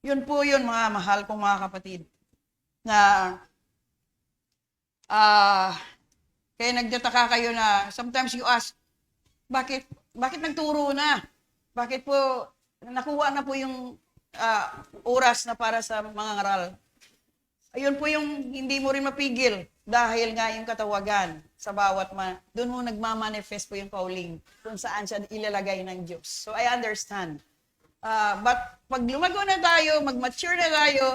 Yun po yun, mga mahal kong mga kapatid, na kaya nagtataka kayo na sometimes you ask, bakit nagturo na? Bakit po nakuha na po yung oras na para sa mga ngaral? Ayun po yung hindi mo rin mapigil dahil nga yung katawagan sa bawat doon mo nagmamanifest po yung calling kung saan siya ilalagay ng Diyos. So I understand. But pag lumago na tayo, mag-mature na tayo,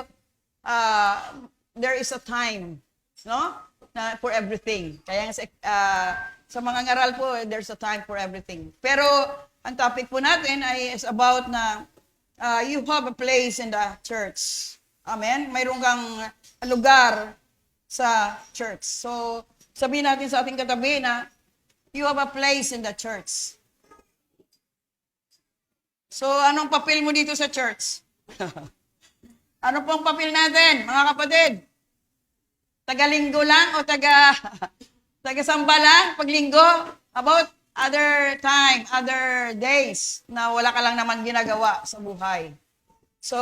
there is a time, no? For everything. Kaya sa mga ngaral po, there's a time for everything. Pero ang topic po natin is about na you have a place in the church. Amen? Mayroon kang lugar sa church. So, sabihin natin sa ating katabi na you have a place in the church. So, anong papel mo dito sa church? Ano pong papel natin, mga kapatid? Taga-linggo lang o taga-samba lang paglinggo? About other time, other days na wala ka lang naman ginagawa sa buhay. So,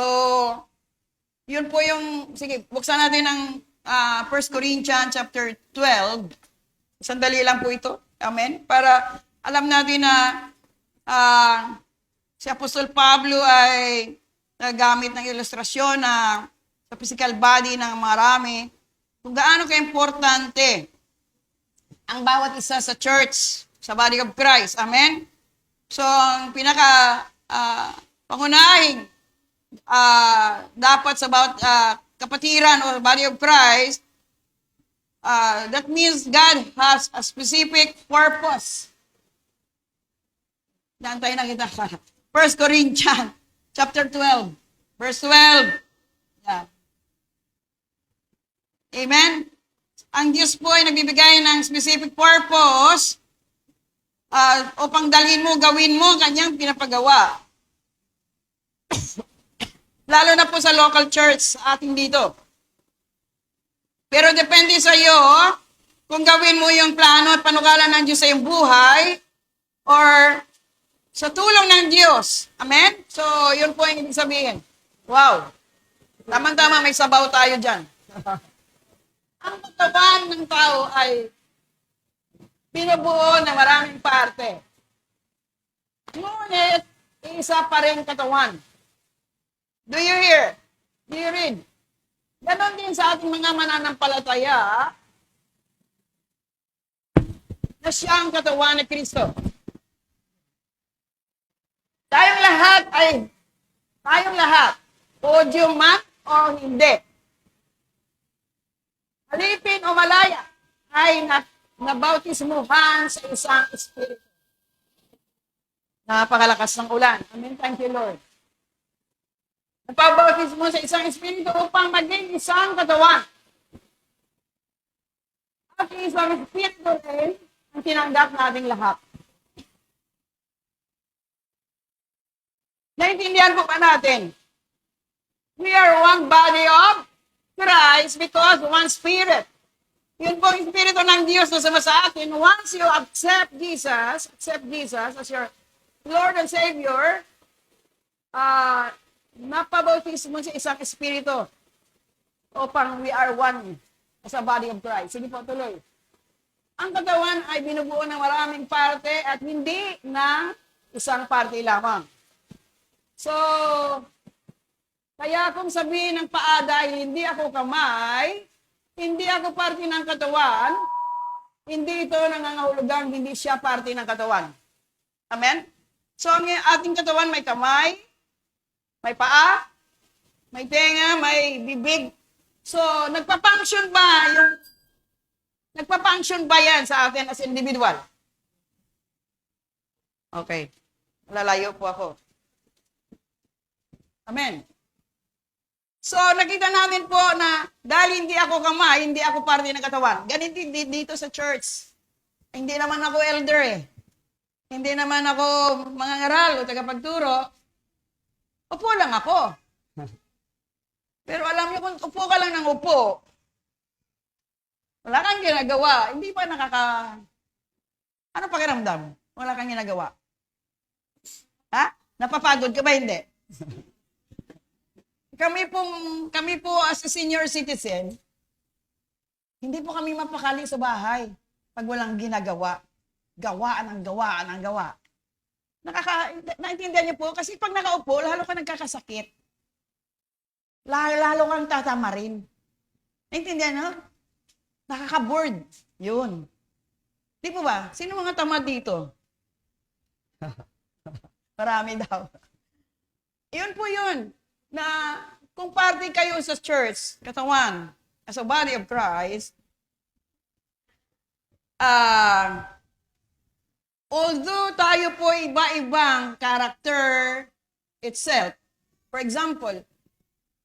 yun po yung, sige, buksan natin ang 1 Corinthians chapter 12. Sandali lang po ito. Amen? Para alam natin na si Apostol Pablo ay nagamit ng ilustrasyon na sa physical body ng marami kung gaano ka-importante ang bawat isa sa church, sa body of Christ. Amen? So, ang pangunahing dapat sa bawat kapatiran o body of Christ, that means God has a specific purpose. Diyan tayo nakita. 1 Corinthians chapter 12, verse 12. Yeah. Amen? Ang Diyos po ay nagbibigay ng specific purpose upang dalhin mo, gawin mo kanyang pinapagawa. Lalo na po sa local church sa ating dito. Pero depende sa iyo kung gawin mo yung plano at panukala ng Diyos sa iyong buhay or sa tulong ng Diyos. Amen? So, yun po ang ibig sabihin. Wow. Tama-tama, may sabaw tayo dyan. Ang katawan ng tao ay binubuo ng maraming parte. Ngunit, isa pa rin katawan. Do you hear? Do you read? Ganon din sa ating mga mananampalataya na siya ang katawan ni Kristo. Tayong lahat, podium man o hindi, alipin o malaya, ay nabautismuhan sa isang espiritu. Napakalakas ng ulan. Amen. Thank you, Lord. Nagpabautismo sa isang espiritu upang maging isang katawan. At isang espiritu rin ang tinanggap nating lahat. Naintindihan po ba natin? We are one body of Christ because one spirit. Yun po ang espiritu ng Diyos na sama sa atin. Once you accept Jesus as your Lord and Savior, napabautismo sa isang espiritu upang we are one as a body of Christ. Sige po, tuloy. Ang katawan ay binubuo ng maraming parte at hindi ng isang parte lamang. So, kaya kung sabihin ng paa dahil hindi ako kamay, hindi ako parte ng katawan, hindi ito nangangahulugang hindi siya parte ng katawan. Amen? So, ang ating katawan may kamay, may paa, may tenga, may bibig. So, nagpa-function ba yan sa atin as individual? Okay. Lalayo po ako. Amen. So, nakita natin po na dahil hindi ako kamay, hindi ako parte ng katawan. Ganito dito sa church. Hindi naman ako elder eh. Hindi naman ako mangangaral o tagapagturo. Upo lang ako. Pero alam niyo, kung upo ka lang ng upo, wala kang ginagawa, hindi pa ano pakiramdam? Wala kang ginagawa. Ha? Napapagod ka ba? Hindi. Kami po as a senior citizen, hindi po kami mapakali sa bahay pag walang ginagawa. Gawaan ang gawaan ang gawa. Naintindihan niyo po? Kasi pag nakaupo, lalo ka nagkakasakit. Lalo kang tatamarin. Naintindihan niyo? Nakaka-bored. Yun. Di po ba? Sino mga tamad dito? Marami daw. Yun po yun. Na kung parte kayo sa church, katawan, as a body of Christ, although tayo po iba-ibang character itself, for example,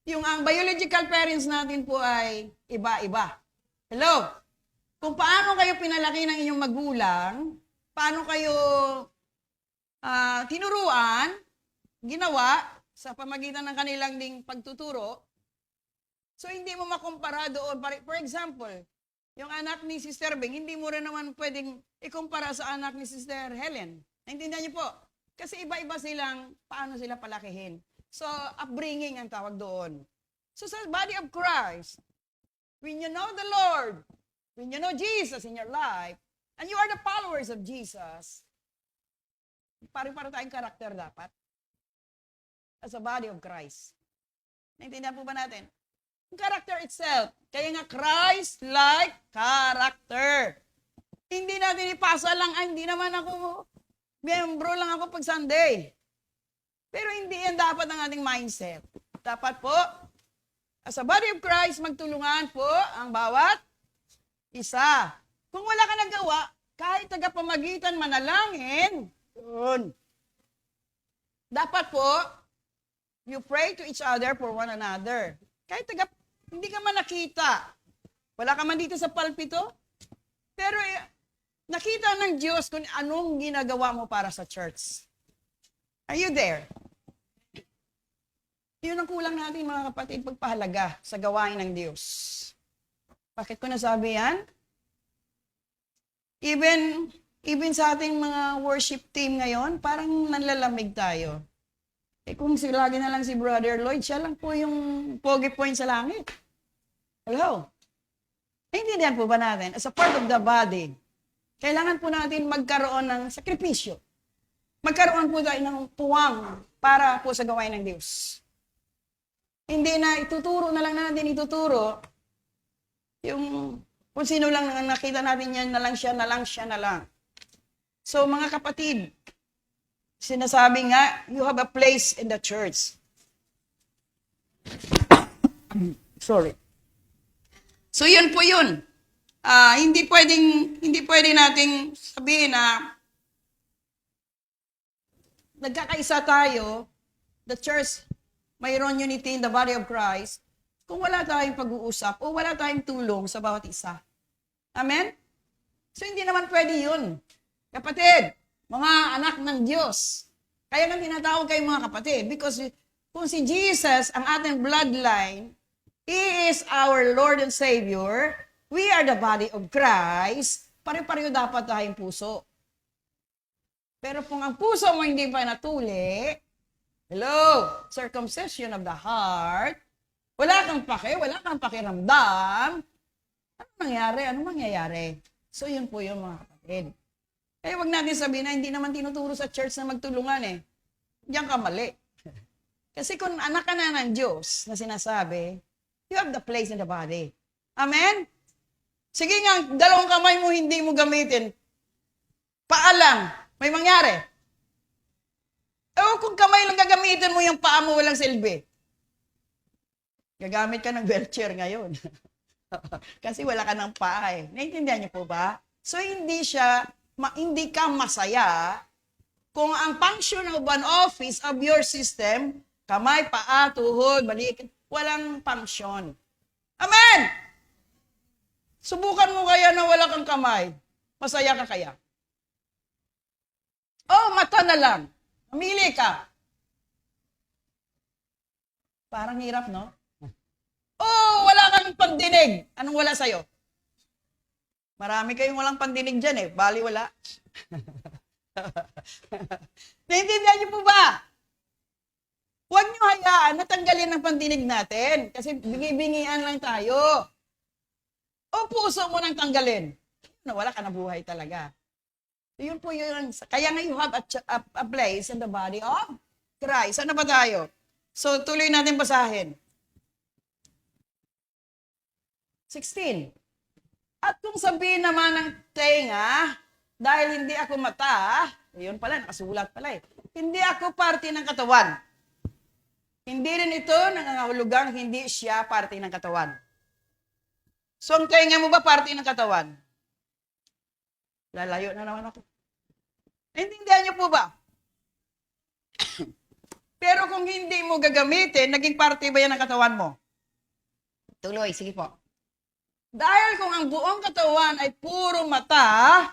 yung ang biological parents natin po ay iba-iba. Hello? Kung paano kayo pinalaki ng inyong magulang, paano kayo tinuruan, ginawa, sa pamagitan ng kanilang ding pagtuturo, so hindi mo makumpara doon. For example, yung anak ni Sister Beng, hindi mo rin naman pwedeng ikumpara sa anak ni Sister Helen. Naintindihan niyo po? Kasi iba-iba silang, paano sila palakihin. So, upbringing ang tawag doon. So, sa body of Christ, when you know the Lord, when you know Jesus in your life, and you are the followers of Jesus, pare-pare tayong karakter dapat. As a body of Christ. Naintindihan po ba natin? Yung character itself. Kaya nga Christ-like character. Hindi natin ipasa lang, hindi naman ako, miyembro lang ako pag Sunday. Pero hindi yan dapat ang ating mindset. Dapat po, as a body of Christ, magtulungan po ang bawat isa. Kung wala ka nagawa, kahit tagapamagitan manalangin, yun. Dapat po, you pray to each other for one another. Kahit hindi ka man nakita, wala ka man dito sa pulpito, pero nakita ng Diyos kung anong ginagawa mo para sa church. Are you there? Yun ang kulang natin mga kapatid, pagpahalaga sa gawain ng Diyos. Bakit ko nasabi yan? Even sa ating mga worship team ngayon, parang nanlalamig tayo. Kung lagi na lang si Brother Lloyd, siya lang po yung pogi point sa langit. Hello? Naintindihan po ba natin? As a part of the body, kailangan po natin magkaroon ng sakripisyo. Magkaroon po tayo ng puwang para po sa gawain ng Diyos. Hindi na natin ituturo, yung kung sino lang nakita natin yan, na lang siya. So mga kapatid, sinasabi nga, you have a place in the church. Sorry. So yun po yun. Hindi pwedeng nating sabihin na nagkakaisa tayo, the church, mayroon unity in the body of Christ, kung wala tayong pag-uusap o wala tayong tulong sa bawat isa. Amen? So hindi naman pwede yun. Kapatid, mga anak ng Diyos. Kaya nang tinatawag kayo mga kapatid. Because kung si Jesus, ang ating bloodline, He is our Lord and Savior, we are the body of Christ, pare-pareho dapat tayong puso. Pero kung ang puso mo hindi pa natuli, hello, circumcision of the heart, wala kang pakiramdam, anong mangyayari? So yun po yung mga kapatid. Eh, wag natin sabihin na hindi naman tinuturo sa church na magtulungan eh. Diyan ka mali. Kasi kung anak ka na ng Diyos na sinasabi, you have the place in the body. Amen? Sige nga, dalawang kamay mo hindi mo gamitin. Paa may mangyari. Kung kamay lang gagamitin mo, yung paa mo walang silbi. Gagamit ka ng wheelchair ngayon. Kasi wala ka ng paa eh. Naintindihan niyo po ba? So hindi ka masaya kung ang function of an office of your system, kamay, paa, tuhod, balik, walang function. Amen! Subukan mo kaya na wala kang kamay. Masaya ka kaya? Mata na lang. Mamili ka. Parang hirap, no? Wala kang pandinig. Anong wala sa'yo? Marami kayong walang pandinig dyan eh. Bali wala. Naintindihan niyo po ba? Huwag nyo hayaan na tanggalin ang pandinig natin. Kasi bingi-bingian lang tayo. O puso mo nang tanggalin. Nawala ka na buhay talaga. Yun po yun. Kaya nga you have a place in the body of Christ. Ano ba tayo? So, tuloy natin basahin. 16. At kung sabihin naman ng tenga, dahil hindi ako mata, yun pala, nakasulat pala eh. Hindi ako parte ng katawan. Hindi rin ito nangangahulugang hindi siya parte ng katawan. So, ang tenga mo ba parte ng katawan? Lalayo na naman ako. Naintindihan niyo po ba? Pero kung hindi mo gagamitin, naging parte ba yan ng katawan mo? Tuloy, sige po. Dahil kung ang buong katawan ay puro mata,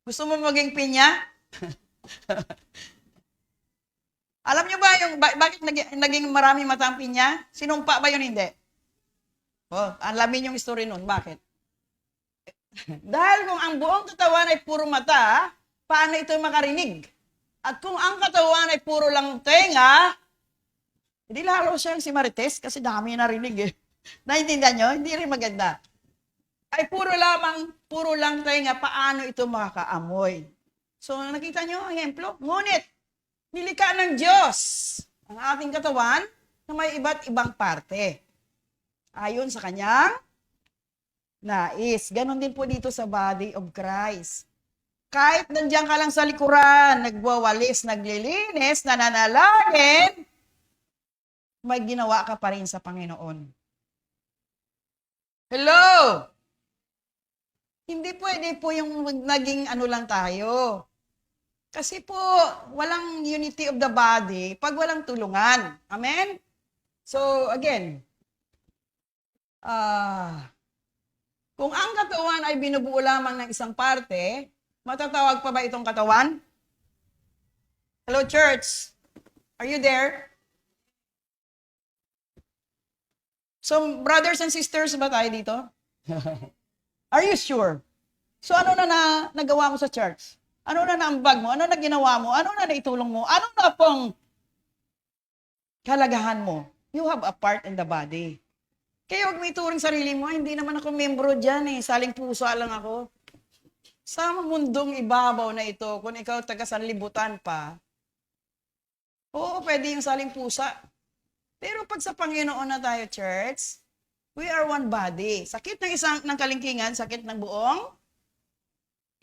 gusto mo maging pinya? Alam niyo ba yung bakit naging marami mata ang pinya? Sinumpa ba yun hindi? Alamin yung story nun. Bakit? Dahil kung ang buong katawan ay puro mata, paano ito makarinig? At kung ang katawan ay puro lang tenga, hindi lalo siyang si Marites kasi dami narinig eh. Naintindihan nyo? Hindi rin maganda. Ay puro lang tenga, paano ito makakaamoy? So nakita nyo ang ehemplo? Ngunit, nilikha ng Diyos ang ating katawan na may iba't ibang parte. Ayon sa kanyang nais. Ganon din po dito sa body of Christ. Kahit nandiyan ka lang sa likuran, nagwawalis, naglilinis, nananalangin, may ginawa ka pa rin sa Panginoon. Hello! Hindi pwede po yung naging ano lang tayo. Kasi po, walang unity of the body pag walang tulungan. Amen? So, again, kung ang katawan ay binubuo lamang ng isang parte, matatawag pa ba itong katawan? Hello, church? Are you there? So, brothers and sisters ba tayo dito? Are you sure? So, ano na nagawa mo sa church? Ano na naambag mo? Ano na ginawa mo? Ano na naitulong mo? Ano na pong kalagahan mo? You have a part in the body. Kaya huwag may turing sarili mo, hindi naman ako membro dyan eh. Saling pusa lang ako. Sa mundong ibabaw na ito, kung ikaw taga sanlibutan pa, oo, pwede yung saling pusa. Pero pag sa Panginoon na tayo, church, we are one body. Sakit ng kalingkingan, sakit ng buong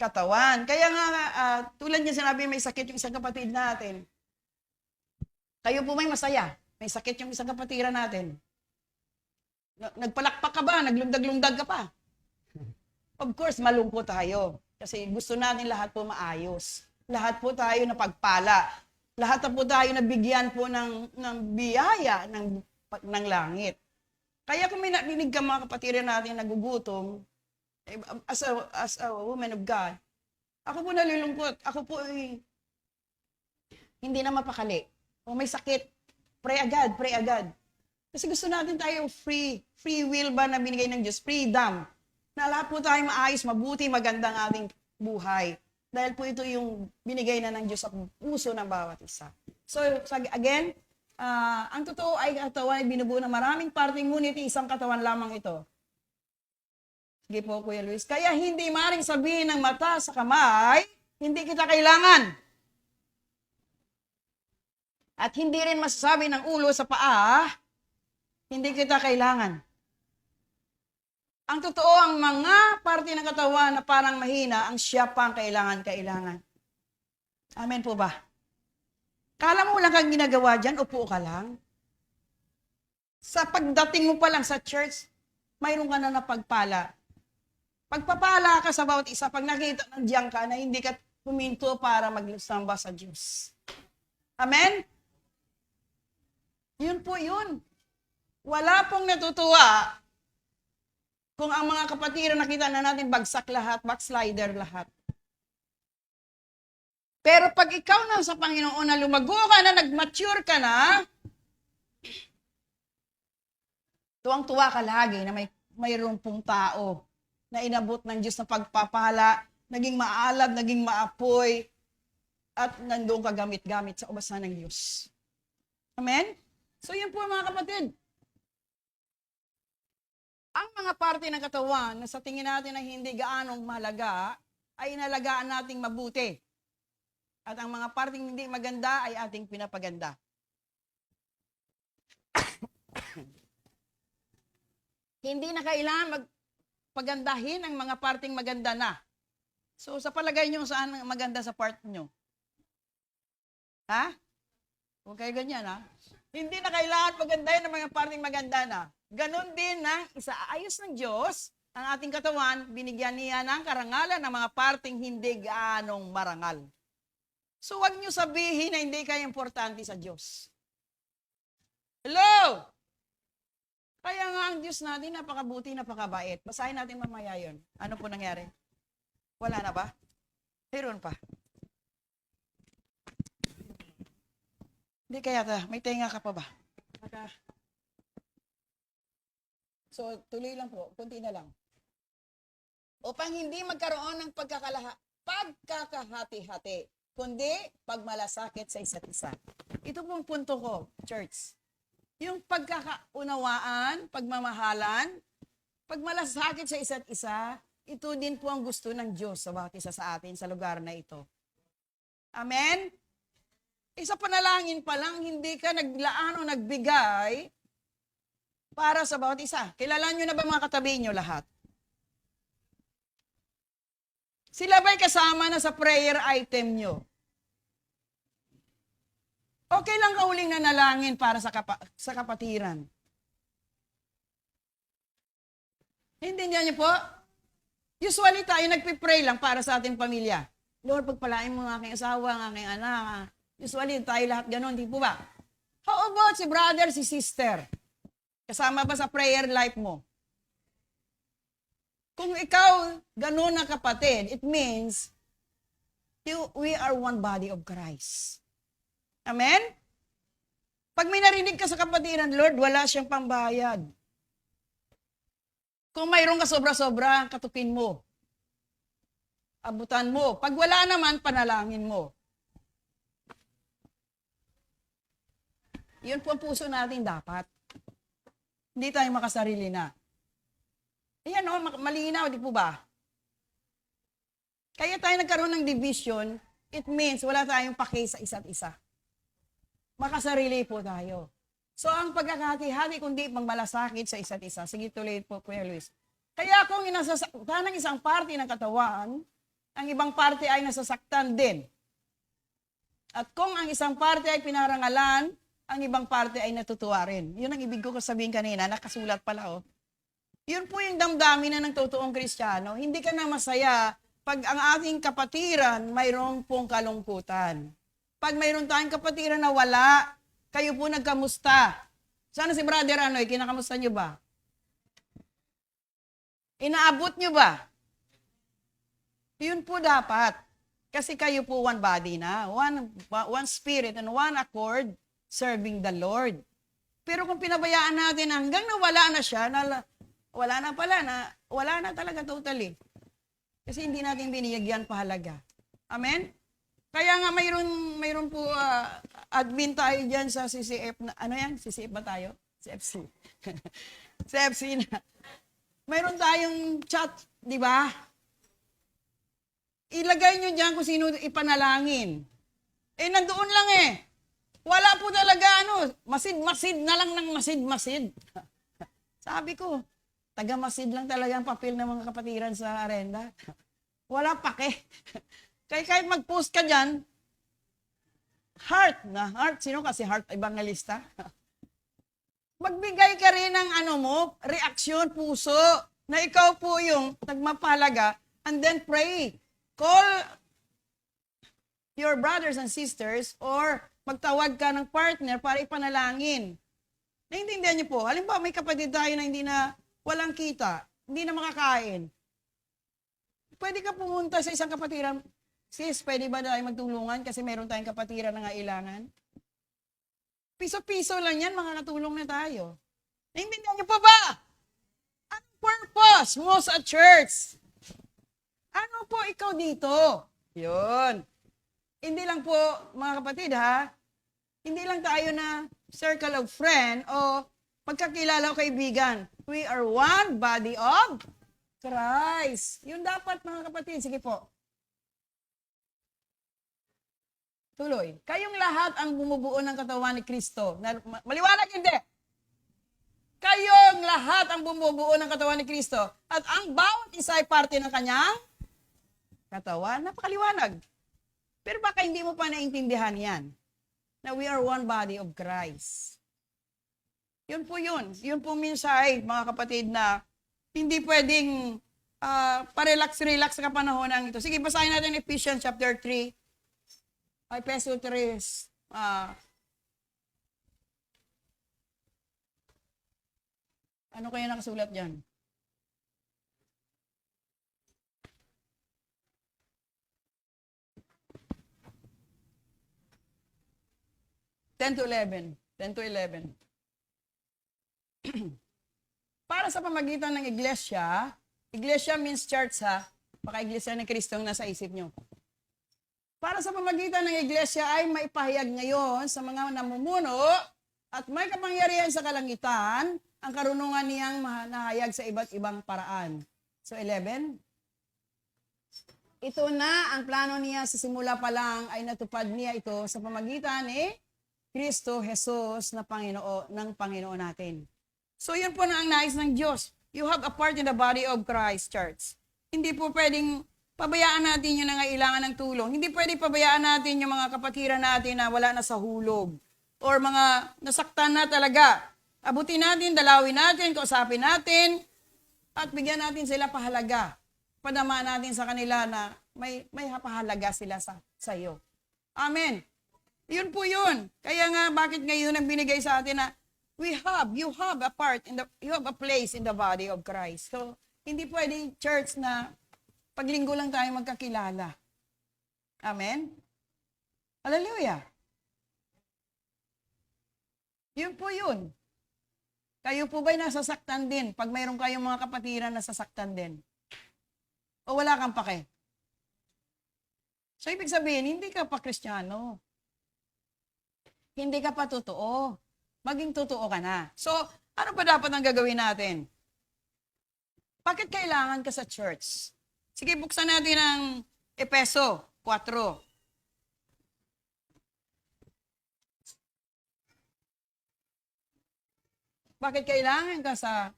katawan. Kaya nga, tulad niya sinabi, may sakit yung isang kapatid natin. Kayo po may masaya. May sakit yung isang kapatiran natin. Nagpalakpak ka ba? Naglungdag-lungdag ka pa? Of course, malungkot tayo. Kasi gusto natin lahat po maayos. Lahat po tayo napagpala. Lahat na po tayo nabigyan po ng biyaya ng langit. Kaya kung may narinig ka mga kapatiran natin nagugutom, as a woman of God, ako po nalulungkot. Ako po hindi na mapakali. Kung may sakit, pray agad. Kasi gusto natin tayo free will ba na binigay ng Diyos, freedom. Na lahat po tayo maayos, mabuti, magandang ating buhay. Dahil po ito yung binigay na ng Diyos sa puso ng bawat isa. So, again, ang totoo ay katawan ay binubuo ng maraming parte, ngunit isang katawan lamang ito. Sige po, Kuya Luis. Kaya hindi maring sabihin ng mata sa kamay, hindi kita kailangan. At hindi rin masasabi ng ulo sa paa, hindi kita kailangan. Ang totoo, ang mga parte ng katawan na parang mahina, ang siya pa ang kailangan. Amen po ba? Kala mo lang kang ginagawa dyan, upo ka lang. Sa pagdating mo pa lang sa church, mayroon ka na napagpala. Pagpapala ka sa bawat isa, pag nakita ng diyan ka na hindi ka huminto para magsamba sa Diyos. Amen? Yun po yun. Wala pong natutuwa kung ang mga kapatiran nakita na natin bagsak lahat, backslider lahat. Pero pag ikaw na sa Panginoon na lumago ka na, nag-mature ka na, tuwang-tuwa ka lagi na mayroon pong tao na inabot ng Diyos na pagpapala, naging maalab, naging maapoy, at nandoon ka gamit-gamit sa ubasan ng Diyos. Amen? So yun po mga kapatid. Ang mga parte ng katawan na sa tingin natin na hindi gaanong mahalaga, ay inalagaan nating mabuti. At ang mga parteng hindi maganda ay ating pinapaganda. Hindi na kailangan magpagandahin ang mga parteng maganda na. So sa palagay nyo, saan maganda sa part nyo? Ha? Huwag kayo ganyan, ha? Hindi na kailangan pagandahin ang mga parteng maganda na. Ganon din na isaayos ng Diyos ang ating katawan, binigyan niya ng karangalan ng mga parteng hindi gaanong marangal. So wag nyo sabihin na hindi kayo importante sa Diyos. Hello? Kaya nga ang Diyos natin napakabuti, napakabait. Basahin natin mamaya yun. Ano po nangyari? Wala na ba? Meron pa. Hindi kaya may tenga ka pa ba? So, tuloy lang po. Kunti na lang. Upang hindi magkaroon ng pagkakahati-hati, kundi pagmalasakit sa isa't isa. Ito pong punto ko, church. Yung pagkakaunawaan, pagmamahalan, pagmalasakit sa isa't isa, ito din po ang gusto ng Diyos sa bawat isa sa atin sa lugar na ito. Amen? Isa panalangin pa lang, hindi ka naglaan o nagbigay para sa bawat isa. Kilala nyo na ba mga katabi nyo lahat? Sila ba'y kasama na sa prayer item nyo? Okay lang kauling na nalangin para sa kapatiran. Hindi niyo po? Usually tayo nagpipray lang para sa ating pamilya. Lord, pagpalain mo ang aking asawa, ang aking anak. Usually tayo lahat ganon, di po ba? How about si brother, si sister? Kasama ba sa prayer life mo? Kung ikaw ganon na kapatid, it means we are one body of Christ. Amen? Pag may narinig ka sa kapatiran, Lord, wala siyang pambayad. Kung mayroon ka sobra-sobra, katupin mo. Abutan mo. Pag wala naman, panalangin mo. Yun po ang puso natin dapat. Hindi tayo makasarili na. Ayan o, malinaw, di po ba? Kaya tayo nagkaroon ng division, it means wala tayong pake sa isa't isa. Makasarili po tayo. So, ang pagkakahati-hati, kundi pangmalasakit sa isa't isa. Sige, tuloy po, Kuya Luis. Kaya kung inasasaktan ng isang parte ng katawan, ang ibang parte ay nasasaktan din. At kung ang isang parte ay pinarangalan, ang ibang parte ay natutuwa rin. Yun ang ibig ko sabihin kanina, nakasulat pala oh. Yun po yung damdamin na ng totoong Kristiyano. Hindi ka na masaya pag ang ating kapatiran mayroong pong kalungkutan. Pag mayroon tayong kapatiran na wala, kayo po nagkamusta. Sana si Brother Anoy, kinakamusta nyo ba? Inaabot nyo ba? Yun po dapat. Kasi kayo po one body na. One spirit and one accord serving the Lord. Pero kung pinabayaan natin hanggang nawala na siya, wala na talaga totally. Kasi hindi natin binigyan pahalaga. Amen? Kaya nga mayroon po admin tayo diyan sa CCF na ano yan? CCF ba tayo? CFC. CFC na. Mayroon tayong chat, di ba? Ilagay nyo diyan kung sino ipanalangin. Nandoon lang eh. Wala po talaga masid-masid na lang ng masid-masid. Sabi ko, taga-masid lang talaga ang papel ng mga kapatiran sa arenda. Wala pake. Kaya kahit mag-post ka dyan, heart. Sino kasi heart evangelista? Magbigay ka rin ng reaksyon, puso, na ikaw po yung nagmapalaga, and then pray. Call your brothers and sisters, or magtawag ka ng partner para ipanalangin. Naintindihan niyo po? Halimbawa, may kapatid tayo na walang kita, hindi na makakain. Pwede ka pumunta sa isang kapatiran, sis, pwede ba tayo magtulungan kasi meron tayong kapatiran na ngailangan? Piso-piso lang yan, makakatulong na tayo. Naintindihan niyo pa ba? Anong purpose mo sa church? Ano po ikaw dito? Yun. Hindi lang po, mga kapatid ha, hindi lang tayo na circle of friend o pagkakilala o kaibigan. We are one body of Christ. Yun dapat, mga kapatid. Sige po. Tuloy. Kayong lahat ang bumubuo ng katawan ni Kristo. Maliwanag hindi. Kayong lahat ang bumubuo ng katawan ni Kristo. At ang bawat isa ay parte ng kanyang katawan. Napakaliwanag. Pero baka hindi mo pa naintindihan yan. Na we are one body of Christ. Yun po yun. Yun po minsay, mga kapatid, na hindi pwedeng pa-relax-relax sa kapanahon ng ito. Sige, basahin natin Ephesians chapter 3. Epistle 3. Ano kaya nakasulat dyan? 10 to 11. 10 to 11. Para sa pamagitan ng iglesia, iglesia means church ha, baka iglesia ng Kristo ang nasa isip nyo. Para sa pamagitan ng iglesia ay maipahayag ngayon sa mga namumuno at may kapangyarihan sa kalangitan ang karunungan niyang nahayag sa iba't ibang paraan. So 11. Ito na ang plano niya sa simula pa lang ay natupad niya ito sa pamagitan ni Kristo Jesus na Panginoon natin. So yun po na ang nais ng Diyos. You have a part in the body of Christ, church. Hindi po pwedeng pabayaan natin yung nangailangan ng tulong. Hindi pwedeng pabayaan natin yung mga kapatiran natin na wala na sa hulog. Or mga nasaktan na talaga. Abutin natin, dalawin natin, kausapin natin, at bigyan natin sila pahalaga. Padama natin sa kanila na may pahalaga sila sa iyo. Amen. Yun po yun. Kaya nga, bakit ngayon ang binigay sa atin na you have a place in the body of Christ. So, hindi pwedeng church na paglinggo lang tayo magkakilala. Amen? Hallelujah. Yun po yun. Kayo po ba'y nasasaktan din pag mayroon kayong mga kapatiran na nasasaktan din? O wala kang pake? So, ibig sabihin, hindi ka pa Kristiyano. Hindi ka pa totoo. Maging totoo ka na. So, ano pa dapat ang gagawin natin? Bakit kailangan ka sa church? Sige, buksan natin ang Efeso 4. Bakit kailangan ka sa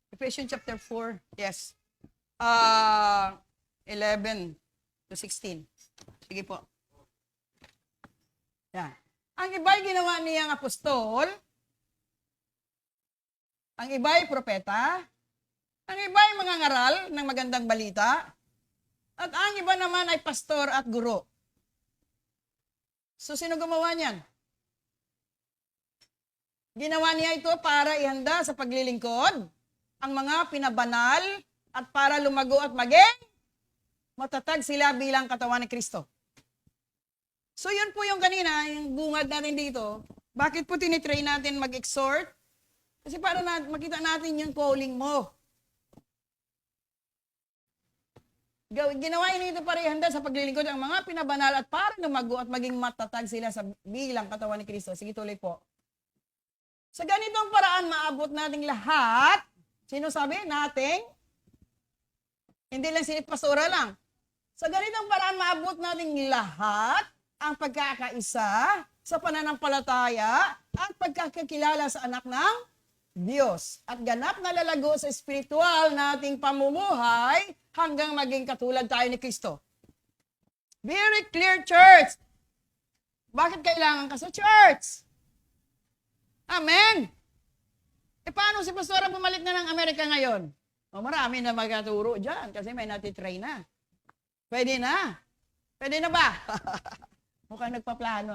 Ephesians chapter 4? Yes. 11 to 16. Sige po. Yan. Ang iba'y ginawa niyang apostol, ang iba'y propeta, ang iba'y mangangaral ng magandang balita, at ang iba naman ay pastor at guro. So, sino gumawa niyan? Ginawa niya ito para ihanda sa paglilingkod ang mga pinabanal at para lumago at maging matatag sila bilang katawan ni Kristo. So, yun po yung kanina, yung bungad natin dito. Bakit po tinitrain natin mag-exhort? Kasi para makita natin yung calling mo. Ginawa niya ito para ihanda sa paglilingkod ang mga pinabanal at para lumago at maging matatag sila sa bilang katawan ni Kristo. Sige, tuloy po. Sa ganitong paraan, maabot nating lahat. Sino sabi? Nating? Hindi lang sinipasura lang. Sa ganitong paraan, maabot nating lahat ang pagkakaisa sa pananampalataya at pagkakakilala sa anak ng Diyos at ganap na lalago sa espiritual nating pamumuhay hanggang maging katulad tayo ni Kristo. Very clear, church. Bakit kailangan ka sa church? Amen. E paano si Pastora bumalik na ng Amerika ngayon? O marami na magtuturo dyan kasi may natitrain na. Pwede na. Pwede na ba? Mukhang nagpaplano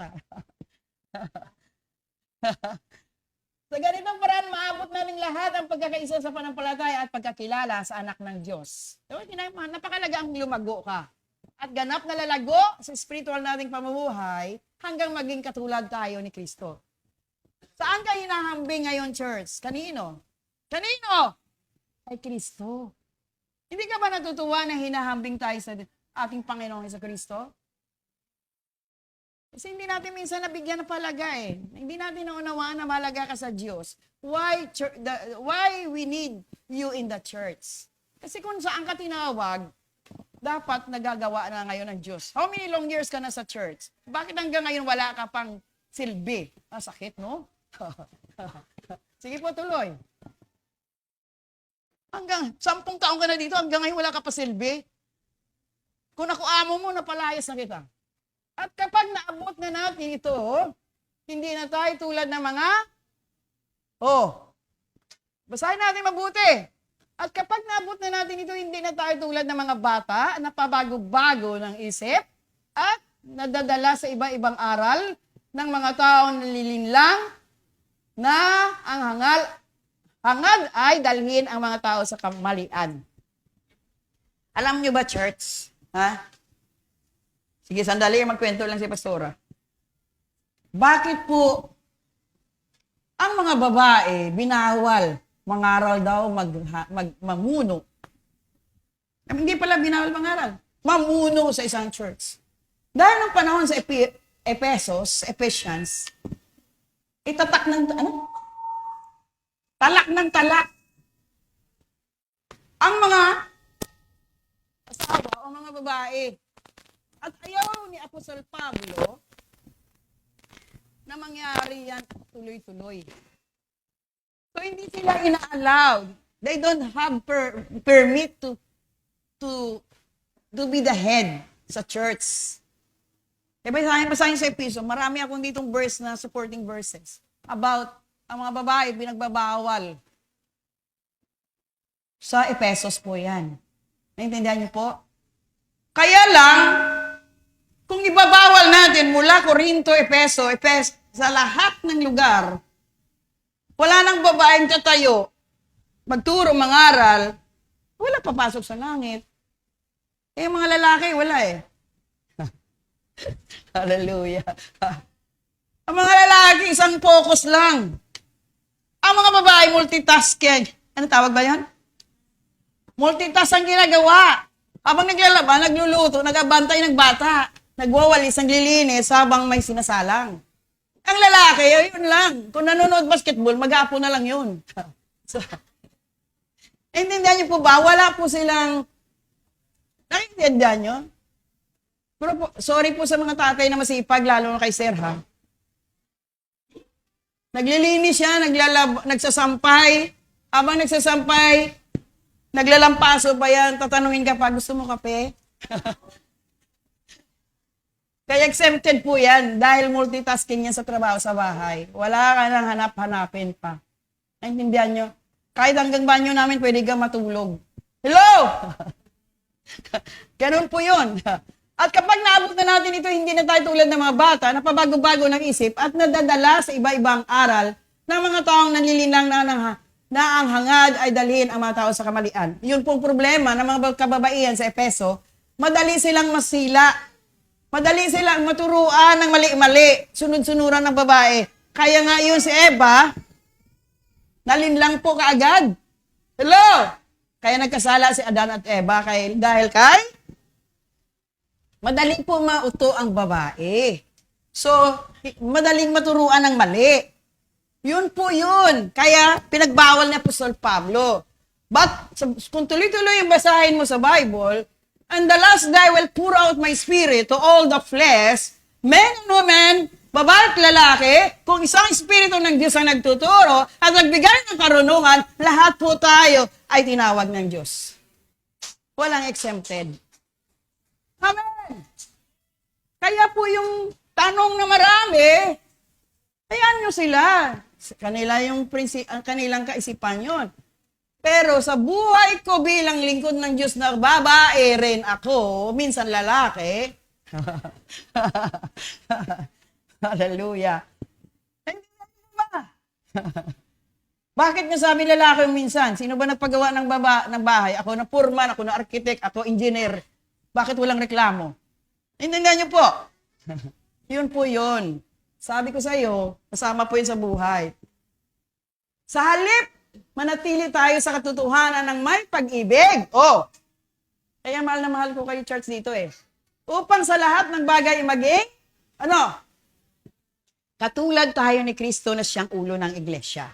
Sa ganitong paraan, maabot namin lahat ang pagkakaisa sa panampalataya at pagkakilala sa anak ng Diyos. So, napakalaga ang lumago ka. At ganap na lalago sa spiritual nating pamumuhay hanggang maging katulad tayo ni Kristo. Saan ka hinahambing ngayon, church? Kanino? Kanino? Kay Kristo. Hindi ka ba natutuwa na hinahambing tayo sa ating Panginoong Hesus Kristo? Kasi hindi natin minsan nabigyan ng palaga eh. Hindi natin naunawaan na mahalaga ka sa Diyos. Why we need you in the church? Kasi kung saan ka tinawag, dapat nagagawa na ngayon ng Diyos. How many long years ka na sa church? Bakit hanggang ngayon wala ka pang silbi? Sakit, no? Sige po, tuloy. Hanggang 10 taon ka na dito, hanggang ngayon wala ka pa silbi. Kung ako amo mo, napalayas na kita. At kapag naabot na natin ito, hindi na tayo tulad ng mga, basahin natin mabuti. At kapag naabot na natin ito, hindi na tayo tulad ng mga bata na pabago-bago ng isip at nadadala sa iba-ibang aral ng mga taong nalilinlang na ang hangad ay dalhin ang mga tao sa kamalian. Alam nyo ba, church? Ha? Sige, sandali, magkwento lang si Pastora. Bakit po ang mga babae binawal mangaral daw mamuno? Hindi pala binawal mangaral. Mamuno sa isang church. Dahil ng panahon sa Ephesians, itatak ng talak ng talak. Ang mga asawa o mga babae. At ayaw ni Apostol Pablo na mangyari yan tuloy-tuloy. So, hindi sila ina-allowed. They don't have permit to be the head sa church. Diba, basahin sa Episo, marami akong ditong verse na supporting verses about ang mga babae pinagbabawal. Sa Ephesos po yan. Naintindihan niyo po? Kaya lang, kung ibabawal natin mula Corinto, Efeso, sa lahat ng lugar, wala nang babaeng tatayo, magturo, mangaral, wala papasok sa langit. Mga lalaki, wala eh. Hallelujah. Ang mga lalaki, isang focus lang. Ang mga babae, multitasking. Ano tawag ba yan? Multitask ang ginagawa. Habang naglalaba, nagluluto, nagabantay ng bata. Nagwawalis, naglilinis habang may sinasalang. Ang lalaki, yun lang. Kung nanonood basketball, mag-aapo na lang yun. So, intindihan niyo po ba? Wala po silang, nakiintindihan niyo? Pero po, sorry po sa mga tatay na masipag, lalo na kay Sir, ha? Naglilinis siya, nagsasampay. Habang nagsasampay, naglalampaso pa yan, tatanungin ka pa, gusto mo kape? Kaya exempted po yan dahil multitasking yan sa trabaho sa bahay. Wala ka nang hanap-hanapin pa. Naintindihan nyo? Kahit hanggang banyo namin, pwede ka matulog. Hello! Ganun po yun. At kapag naabot na natin ito, hindi na tayo tulad ng mga bata na pabago-bago ng isip at nadadala sa iba-ibang aral ng mga taong nanlilinlang na ang hangad ay dalhin ang mga tao sa kamalian. Yun pong problema ng mga kababaihan sa Efeso, madali silang masila. Madali silang maturuan ng mali-mali, sunod-sunuran ng babae. Kaya nga yun si Eva, nalinlang po kaagad. Hello! Kaya nagkasala si Adan at Eva dahil kay madaling po mauto ang babae. So, madaling maturuan ng mali. Yun po yun. Kaya pinagbawal ni Apostol Pablo. But kung tuloy-tuloy yung basahin mo sa Bible, and the last day will pour out my spirit to all the flesh, men and women, babae at lalaki, kung isang espiritu ng Diyos ang nagtuturo at nagbigay ng karunungan, lahat po tayo ay tinawag ng Diyos. Walang exempted. Amen! Kaya po yung tanong na marami, hayaan nyo sila. Kanilang kaisipan yun. Pero sa buhay ko bilang lingkod ng Diyos na babae rin ako, minsan lalaki. Hallelujah. Hindi ba? Bakit nga sabi lalaki minsan? Sino ba nagpagawa ng bahay? Ako na foreman, ako na architect, ako engineer. Bakit walang reklamo? Intindihan niyo po. Yun po yun. Sabi ko sa iyo, kasama po yun sa buhay. Sa halip, manatili tayo sa katotohanan ng may pag-ibig. Kaya mahal na mahal ko kayo, church, dito eh. Upang sa lahat ng bagay maging Ano? Katulad tayo ni Kristo na siyang ulo ng iglesia.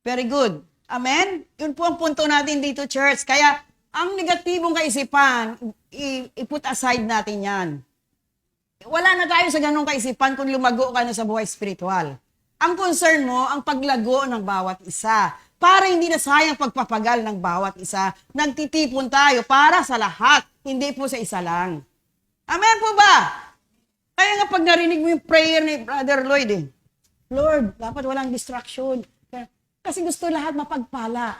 Very good. Amen? Yun po ang punto natin dito, church. Kaya, ang negatibong kaisipan, i-put aside natin yan. Wala na tayo sa ganong kaisipan kung lumago ka na sa buhay spiritual. Ang concern mo, ang paglago ng bawat isa. Para hindi na sayang pagpapagal ng bawat isa. Nagtitipon tayo para sa lahat, hindi po sa isa lang. Amen po ba? Kaya nga pag narinig mo yung prayer ni Brother Lloyd, Lord, dapat walang distraction. Kasi gusto lahat mapagpala.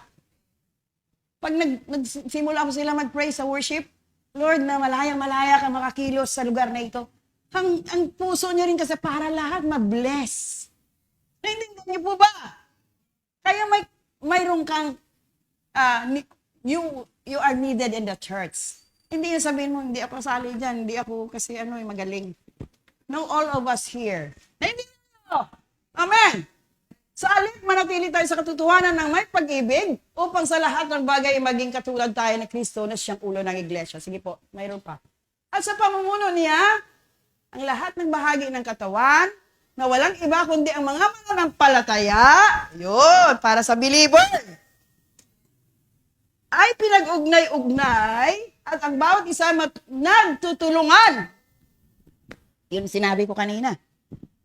Pag nagsimula ko sila mag-pray sa worship, Lord, na malayang-malaya ka makakilos sa lugar na ito. Ang puso niyo rin kasi para lahat ma-bless. Naintindihan niyo po ba? Kaya mayroon kang, you are needed in the church. Hindi yung sabihin mo, hindi ako kasali dyan, hindi ako kasi magaling. No, all of us here. Naintindihan niyo? Amen! Sa alin, manatili tayo sa katotohanan ng may pag-ibig upang sa lahat ng bagay maging katulad tayo ni Kristo na siyang ulo ng iglesia. Sige po, mayroon pa. At sa pamumuno niya, ang lahat ng bahagi ng katawan na walang iba kundi ang mga mananampalataya, yun, para sa believer, ay pinag-ugnay-ugnay at ang bawat isa nagtutulungan. Yun sinabi ko kanina.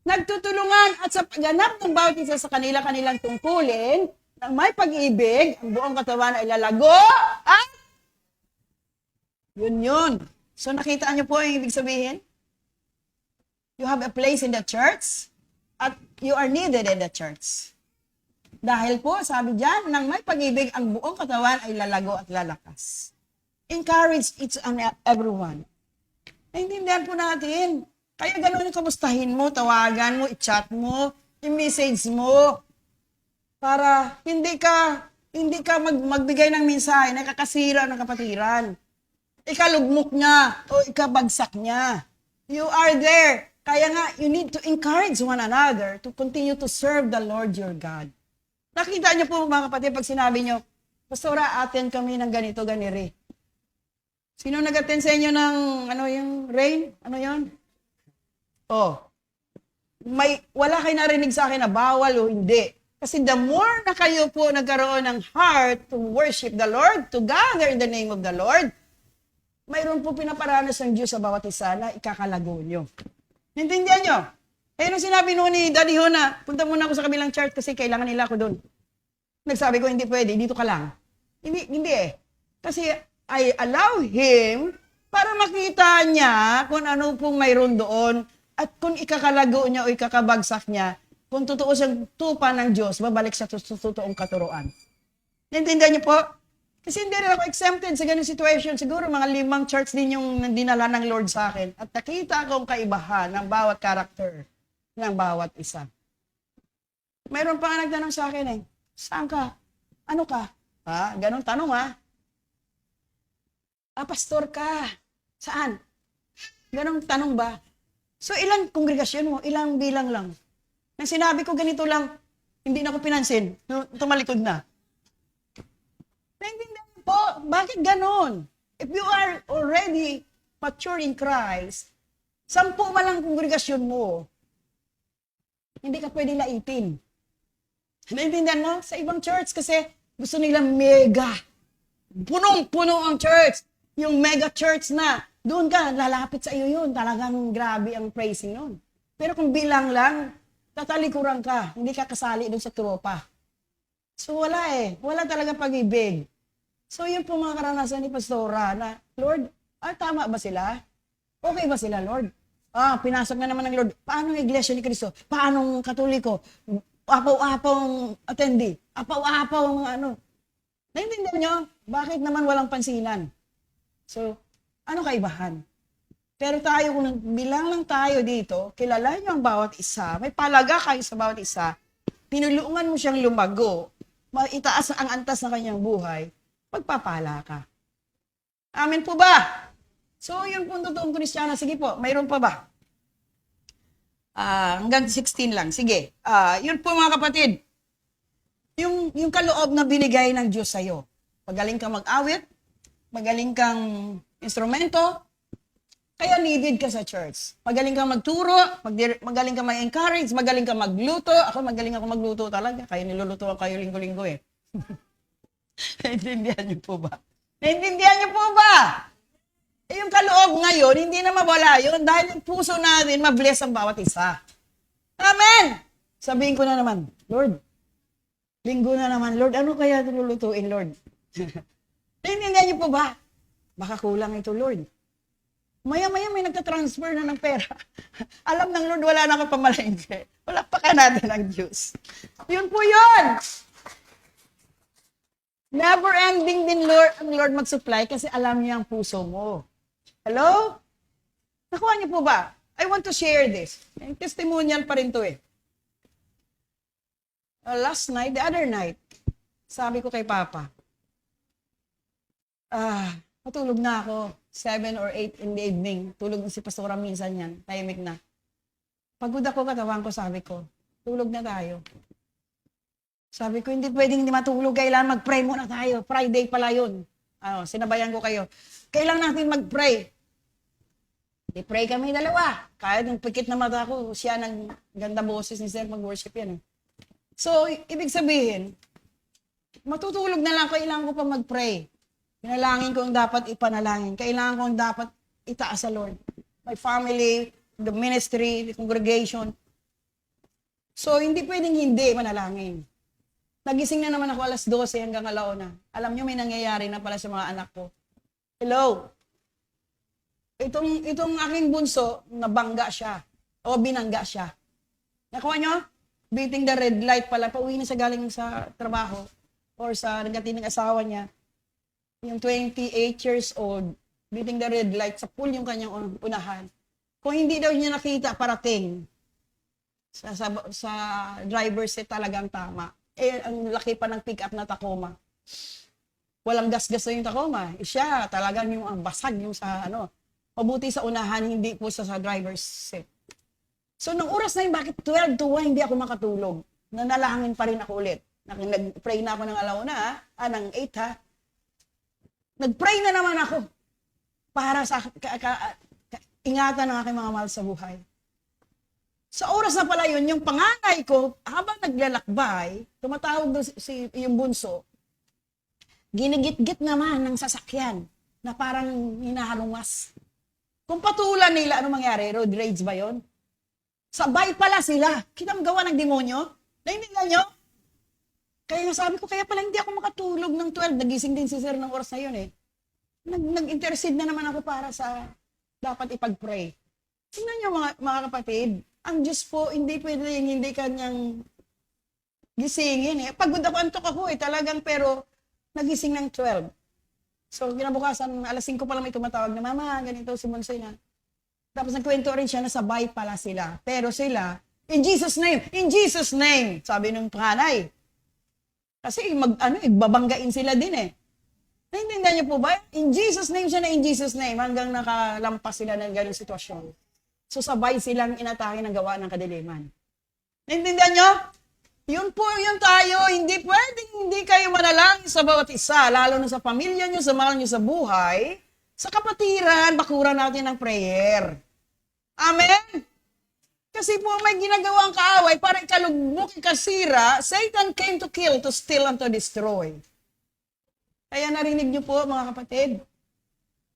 Nagtutulungan at sa pagganap ng bawat isa sa kanilang tungkulin, ng may pag-ibig, ang buong katawan ay lalago at yun. So nakita niyo po ang ibig sabihin? You have a place in the church at you are needed in the church. Dahil po, sabi diyan, nang may pag-ibig, ang buong katawan ay lalago at lalakas. Encourage each and everyone. Naintindihan po natin. Kaya gano'n yung kamustahin mo, tawagan mo, i-chat mo, i-message mo. Para hindi ka magbigay ng mensahe na kakasira ng kapatiran. Ikalugmok niya o ikabagsak niya. You are there. Kaya nga, you need to encourage one another to continue to serve the Lord your God. Nakita niyo po mga kapatid, pag sinabi niyo, Pastora, attend kami ng ganito, ganiri. Sino nag-attend sa inyo ng, yung rain? Ano yon? Oh, wala kayo narinig sa akin na bawal o hindi. Kasi the more na kayo po nagkaroon ng heart to worship the Lord, to gather in the name of the Lord, mayroon po pinaparanas ng Diyos sa bawat isa na ikakalago nyo. Naintindihan nyo? Eh, nung sinabi noon ni Daddy Hona, punta muna ako sa kabilang church kasi kailangan nila ako doon. Nagsabi ko, hindi pwede, dito ka lang. Hindi eh. Kasi I allow him para makita niya kung ano pong mayroon doon. At kung ikakalago niya o ikakabagsak niya, kung totoo siyang tupa ng Diyos, babalik sa totoong katuruan. Naintindihan niyo po? Kasi hindi rin ako exempted sa ganung situation. Siguro mga 5 church din yung dinala ng Lord sa akin. At nakita akong kaibahan ng bawat karakter ng bawat isa. Mayroon pa nga nagtanong sa akin saan ka? Ano ka? Ganun tanong pastor ka. Saan? Ganun tanong ba? So, ilang kongregasyon mo? Ilang bilang lang? Nang sinabi ko ganito lang, hindi na ako pinansin. Tumalikod na. Naintindihan po, bakit ganon? If you are already mature in Christ, 10 man lang kongregasyon mo, hindi ka pwede laitin. Naintindihan mo? Sa ibang church kasi gusto nila mega. Punong-puno ang church. Yung mega church na. Doon ka, lalapit sa iyo yun. Talagang grabe ang praising nun. Pero kung bilang lang, tatalikuran ka. Hindi ka kasali doon sa tropa. So wala Wala talaga pag-ibig. So yun po mga karanasan ni Pastora na, Lord, tama ba sila? Okay ba sila, Lord? Pinasok na naman ng Lord. Paano ang iglesia ni Cristo? Paano ang Katoliko? Apaw-apaw ang attendee. Apaw-apaw ang Naintindihan nyo? Bakit naman walang pansinan? So, ano kaibahan? Pero tayo, kung bilang lang tayo dito, kilala nyo ang bawat isa, may palaga kayo sa bawat isa, tinulungan mo siyang lumago, maitaas ang antas ng kanyang buhay, magpapala ka. Amen po ba? So, yun po ang totoong Kristiyano. Sige po, mayroon pa ba? Hanggang 16 lang. Sige. Yun po mga kapatid. Yung kaloob na binigay ng Diyos sa'yo. Magaling kang mag-awit, magaling kang instrumento, Kaya needed ka sa church. Magaling kang magturo, magaling kang mag-encourage, magaling kang magluto. Magaling ako magluto talaga. Kaya nilulutuan kayo linggo-linggo eh. Naintindihan niyo po ba? Naintindihan niyo po ba? Eh, yung kaloob ngayon, hindi na mawala yun dahil yung puso natin, mabless ang bawat isa. Amen! Sabihin ko na naman, Lord, linggo na naman, Lord, ano kaya lulutuin, Lord? Naintindihan niyo po ba? Baka kulang ito, Lord. Maya-maya may nagtatransfer na ng pera. Alam ng Lord, wala na akong pamalengke. Wala pa ka natin ang Diyos. Yun po yun! Never ending din ang Lord mag-supply kasi alam niya ang puso mo. Hello? Nakuha niyo po ba? I want to share this. Testimonial pa rin to eh. The other night, sabi ko kay Papa, matulog na ako. 7 or 8 in the evening. Tulog si Pastora minsan yan. Tahimik na. Pagod ako, katawan ko, sabi ko, tulog na tayo. Sabi ko, hindi pwedeng hindi matulog. Kailangan mag-pray muna tayo. Friday pala yun. Sinabayan ko kayo. Kailangan natin mag-pray. Di-pray kami dalawa. Kahit yung pikit na mata ko, siya ng ganda boses ni Sir mag-worship yan. So, ibig sabihin, matutulog na lang, kailangan ko pa mag-pray. Pinalangin ko ang dapat ipanalangin. Kailangan ko ang dapat itaas sa Lord. My family, the ministry, the congregation. So, hindi pwedeng hindi manalangin. Nagising na naman ako alas 12 hanggang alauna. Alam nyo, may nangyayari na pala sa mga anak ko. Hello? Itong aking bunso, nabangga siya. O binangga siya. Nakuha nyo? Beating the red light pala. Pauwi na siya galing sa trabaho or sa nagkatining asawa niya. Yung 28 years old, beating the red light, sa pool yung kanyang unahan. Kung hindi daw niya nakita, parating. Sa driver seat talagang tama. Eh, ang laki pa ng pick-up na Tacoma. Walang gas-gas na yung Tacoma. Siya, talagang yung basag yung sa mabuti sa unahan, hindi po sa driver's seat. So, nung oras na yun, bakit 12 to 1, hindi ako makatulog? Nanalangin pa rin ako ulit. Nag-pray na ako ng alauna, ng 8 ha. Nag-pray na naman ako para sa ingatan ng aking mga mahal sa buhay. Sa oras na pala yun, yung panganay ko, habang naglalakbay, tumatawag doon yung bunso, ginigit-git naman ng sasakyan na parang hinahalungas. Kung patulan nila, ano mangyari? Road rage ba yun? Sabay pala sila. Kitang gawa ng demonyo? Naintindihan nyo? Kaya nga sabi ko, kaya pala hindi ako makatulog ng 12. Nagising din si Sir ng oras na yun eh. Nag-intercede na naman ako para sa dapat ipag-pray. Tingnan nyo mga kapatid, ang Diyos po, hindi pwede hindi kanyang gisingin eh. Pagod ako, antok ako eh, talagang pero nagising ng 12. So, kinabukasan, alas 5 pa lang may tumatawag na, Mama, ganito si Monsoy na. Tapos nagkwento rin siya na sabay pala sila. Pero sila, in Jesus' name, sabi ng panganay. Kasi babanggain sila din eh. Naintindihan niyo po ba? In Jesus' name siya na in Jesus' name hanggang nakalampas sila ng ganung sitwasyon. So sabay silang inatake ng gawa ng kadiliman. Naintindihan niyo? Yun po, yun tayo. Hindi pwedeng hindi kayo manalangin sa bawat isa, lalo na sa pamilya niyo, sa mahal niyo sa buhay. Sa kapatiran, bakuran natin ng prayer. Amen? Kasi po may ginagawang kaaway para ikalugmok, ikasira. Satan came to kill, to steal, and to destroy. Kaya narinig niyo po mga kapatid.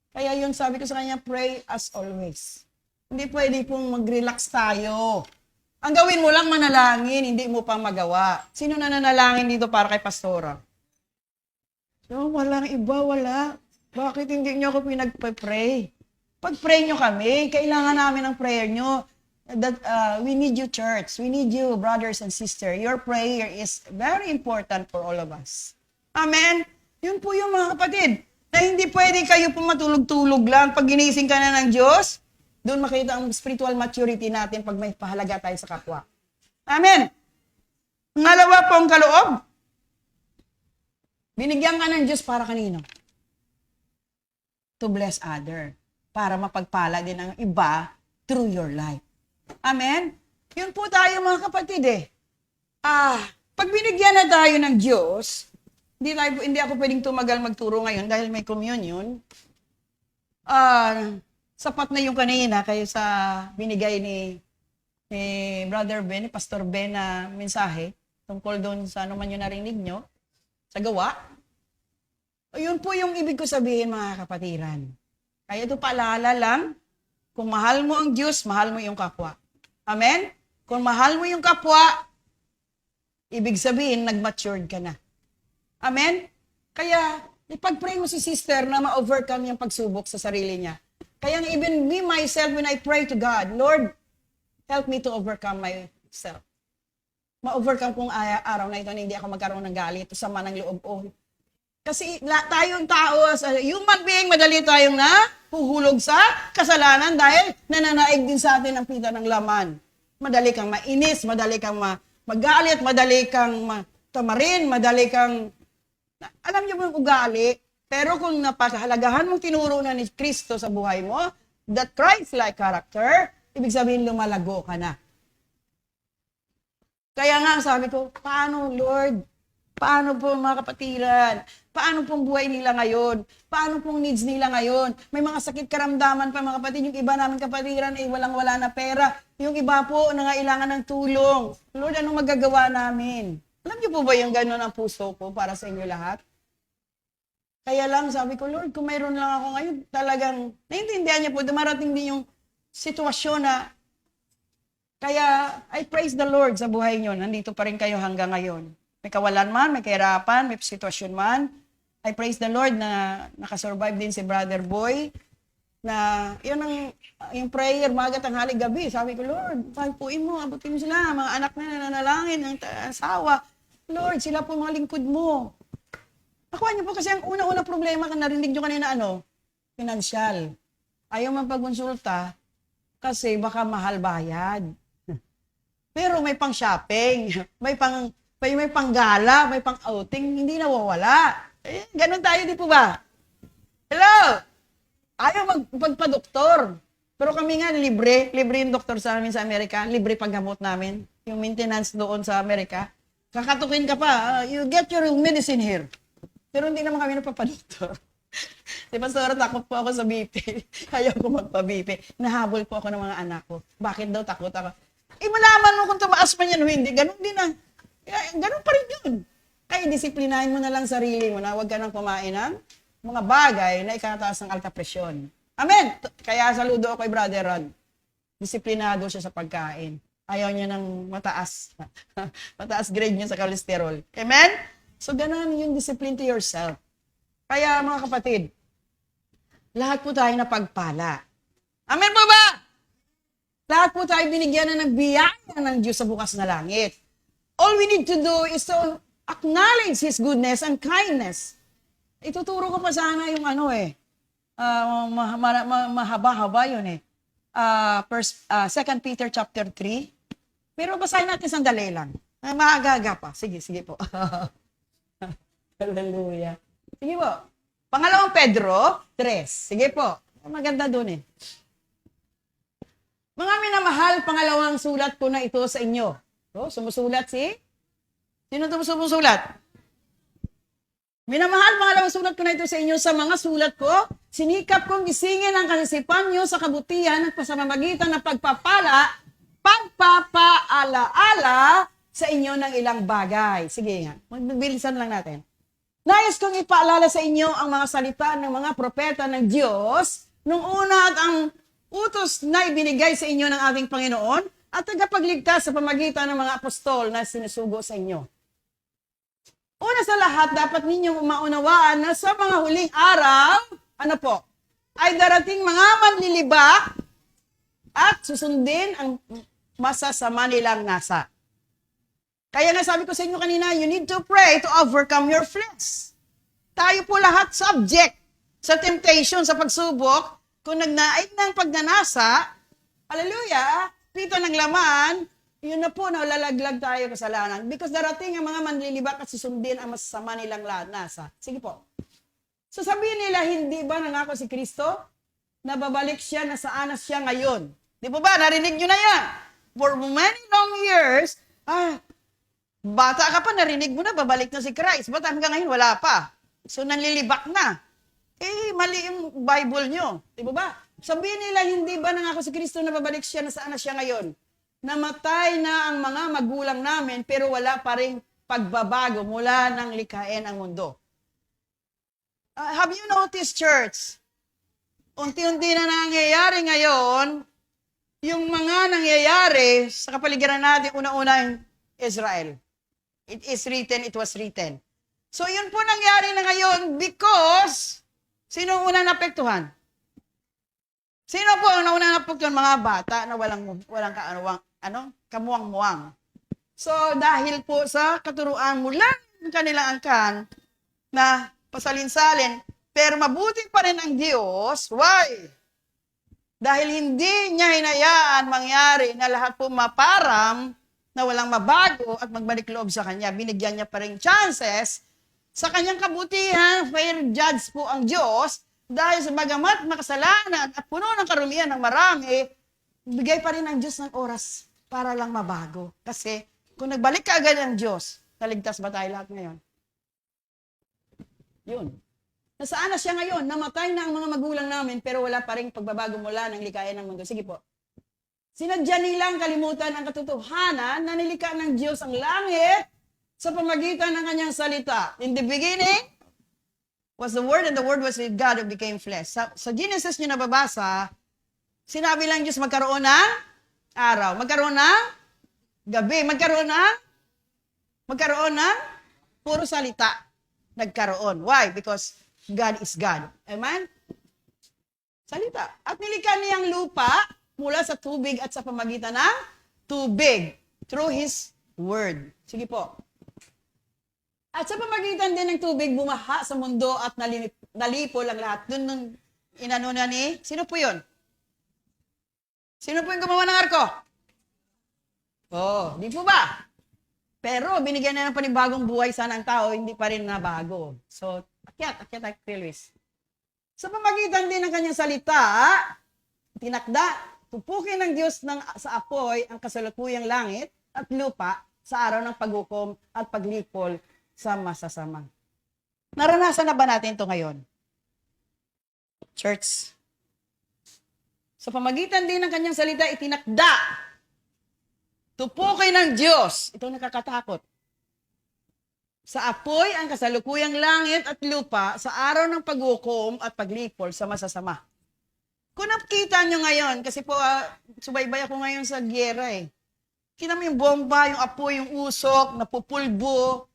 Kaya yun sabi ko sa kanya, pray as always. Hindi pwede pong mag-relax tayo. Ang gawin mo lang manalangin, hindi mo pa magawa. Sino na nanalangin dito para kay Pastora? So, walang iba, wala. Bakit hindi niyo ako pinagpa-pray? Pag-pray niyo kami, kailangan namin ang prayer niyo. We need you, church. We need you, brothers and sisters. Your prayer is very important for all of us. Amen? Yun po yung mga kapatid. Na hindi pwede kayo pumatulog-tulog lang. Pag ginising ka na ng Diyos, doon makita ang spiritual maturity natin pag may pahalaga tayo sa kapwa. Amen? Ngalawa po ang kaloob. Binigyan ka ng Diyos para kanino? To bless other. Para mapagpala din ang iba through your life. Amen? Yun po tayo mga kapatid eh. Pag binigyan na tayo ng Diyos, hindi ako pwedeng tumagal magturo ngayon dahil may communion. sapat na yung kanina kayo sa binigay ni Brother Ben, ni Pastor Ben na mensahe tungkol doon sa ano man yung narinig nyo, sa gawa. Yun po yung ibig ko sabihin, mga kapatiran. Kaya ito paalala lang, kung mahal mo ang Diyos, mahal mo yung kapwa. Amen? Kung mahal mo yung kapwa, ibig sabihin, nag-matured ka na. Amen? Kaya, ipag-pray mo si sister na ma-overcome yung pagsubok sa sarili niya. Kaya even me, myself, when I pray to God, Lord, help me to overcome myself. Ma-overcome kong araw na ito na hindi ako magkaroon ng galit o sama ng loob. Kasi tayong tao, as a human being, madali tayong nahuhulog sa kasalanan dahil nananaig din sa atin ang pita ng laman. Madali kang mainis, madali kang magalit, madali kang tamarin, madali kang... Alam niyo mo yung ugali, pero kung napahalagahan mong tinuro na ni Kristo sa buhay mo, that Christ-like character, ibig sabihin lumalago ka na. Kaya nga sabi ko, paano Lord? Paano po mga kapatiran? Paano pong buhay nila ngayon? Paano pong needs nila ngayon? May mga sakit karamdaman pa mga kapatid. Yung iba namin kapatiran ay walang-wala na pera. Yung iba po nangailangan ng tulong. Lord, anong magagawa namin? Alam niyo po ba yung gano'n ang puso ko para sa inyo lahat? Kaya lang sabi ko, Lord, kung mayroon lang ako ngayon, talagang naiintindihan niya po, dumarating din yung sitwasyon na kaya I praise the Lord sa buhay niyo. Nandito pa rin kayo hanggang ngayon. May kawalan man, may kahirapan, may sitwasyon man. I praise the Lord na nakasurvive din si Brother Boy. Na yun yung prayer, maga, tanghali, gabi. Sabi ko, Lord, pagpuin mo, abutin mo sila. Mga anak na nanalangin, ang asawa. Lord, sila po mga lingkod mo. Nakuha niyo po kasi ang una-una problema, narinig niyo kanina financial. Ayaw man pagkonsulta kasi baka mahal bayad. Pero may pang shopping, may panggala, may pang outing, hindi nawawala. Ganun tayo, di po ba? Hello? Ayaw magpadoktor. Pero kami nga, libre yung doktor sa amin sa Amerika, libre paggamot namin, yung maintenance doon sa Amerika. Kakatukin ka pa, you get your medicine here. Pero hindi naman kami nagpapadoktor. Di ba, Pastor, takot po ako sa BP. Ayaw ko magpa-BP. Nahabol po ako ng mga anak ko. Bakit daw takot ako? Malaman mo kung tumaas man yan o hindi. Ganun din ganun pa rin yun. Kaya disiplinahin mo na lang sarili mo na huwag ka nang kumain ng mga bagay na ikataas ng alta presyon. Amen! Kaya saludo ako kay Brother Rod. Disiplinado siya sa pagkain. Ayaw niya ng mataas. Mataas grade niya sa cholesterol. Amen? So, ganun yung discipline to yourself. Kaya mga kapatid, lahat po tayo napagpala. Amen po ba? Lahat po tayo binigyan na ng biyaya ng Diyos sa bukas na langit. All we need to do is to acknowledge His goodness and kindness. Ituturo ko pa sana yung mahaba-haba yun 2 Peter chapter 3. Pero basahin natin sandali lang. Maaga-aga pa. Sige po. Hallelujah. Sige po. Pangalawang Pedro 3. Sige po. Maganda dun Mga minamahal, pangalawang sulat ko na ito sa inyo. So, sumusulat Sino ito sumusulat? Minamahal, pangalawang sulat ko na ito sa inyo. Sa mga sulat ko, sinikap kong isingin ang kasisipan nyo sa kabutihan at pasamamagitan ng pagpapaala-ala sa inyo ng ilang bagay. Sige nga, magbilisan lang natin. Nais kong ipaalala sa inyo ang mga salita ng mga propeta ng Diyos nung una at ang utos na ibinigay sa inyo ng ating Panginoon at tagapagligtas sa pamagitan ng mga apostol na sinusugo sa inyo. Una sa lahat, dapat ninyong maunawaan na sa mga huling araw, ay darating mga manlilibak at susundin ang masasama nilang nasa. Kaya nga sabi ko sa inyo kanina, you need to pray to overcome your flesh. Tayo po lahat subject sa temptation, sa pagsubok. Kung nagnaig ng pagnanasa, hallelujah, pito ng laman, yun na po, nalalaglag tayo kasalanan. Because darating ang mga manlilibak at susundin ang masasama nilang nasa. Sige po. So sabihin nila, hindi ba nangako si Kristo? Nababalik siya, nasaan na siya ngayon. Di po ba? Narinig nyo na yan. For many long years, bata ka pa, narinig mo na, babalik na si Christ. Ba't hanggang ngayon, wala pa. So nanlilibak na. Mali yung Bible nyo. Di ba? Sabihin nila, hindi ba nangako si Kristo na babalik siya, nasaan na siya ngayon? Namatay na ang mga magulang namin, pero wala pa ring pagbabago mula nang likhain ang mundo. Have you noticed, church? Unti-unti na nangyayari ngayon, yung mga nangyayari sa kapaligiran natin, una-una yung Israel. It is written, it was written. So yun po nangyari na ngayon because, sino unang napektuhan? Sino po ang naunang napektuhan? Mga bata na walang kamuwang-muwang. So dahil po sa katuruan mula ng kanilang angkan na pasalin-salin, pero mabuti pa rin ang Diyos. Why? Dahil hindi niya hinayaan mangyari na lahat po maparam, na walang mabago at magbalik loob sa Kanya. Binigyan niya pa rin chances. Sa Kanyang kabutihan, fair judge po ang Diyos, dahil sa bagamat makasalanan at puno ng karumihan ng marami, bigay pa rin ang Diyos ng oras para lang mabago. Kasi kung nagbalik ka agad ang Diyos, naligtas ba tayo lahat ngayon? Yun. Nasaan na siya ngayon? Namatay na ang mga magulang namin, pero wala pa rin pagbabago mula ng likayan ng mundo. Sige po. Sinadya nilang kalimutan ang katotohanan na nilikha ng Diyos ang langit sa pamagitan ng kanyang salita. In the beginning was the Word, and the Word was with God who became flesh. Sa Genesis nyo nababasa, sinabi lang Diyos magkaroon ng araw, magkaroon ng gabi, magkaroon ng puro salita. Nagkaroon. Why? Because God is God. Amen? Salita. At nilikha niyang lupa mula sa tubig at sa pamagitan ng tubig through His Word. Sige po. At sa pamagitan din ng tubig, bumaha sa mundo at nalipol ang lahat. Doon nung inano na ni, sino po yun? Sino po yung gumawa ng arko? Di po ba? Pero binigyan na ng panibagong buhay sana ang tao, hindi pa rin nabago. So, akyat ay Luis. Sa pamagitan din ng kanyang salita, tinakda, tupukin ng Diyos sa apoy ang kasalukuyang langit at lupa sa araw ng paghukom at paglipol sa masasama. Naranasan na ba natin ito ngayon? Church. Sa pamagitan din ng kanyang salita, itinakda, tupukin ng Diyos. Ito nakakatakot. Sa apoy ang kasalukuyang langit at lupa sa araw ng paghukom at paglipol sa masasama. Kung nakita nyo ngayon, kasi po subaybay ako ngayon sa gyera eh. Kita mo yung bomba, yung apoy, yung usok, napupulbo,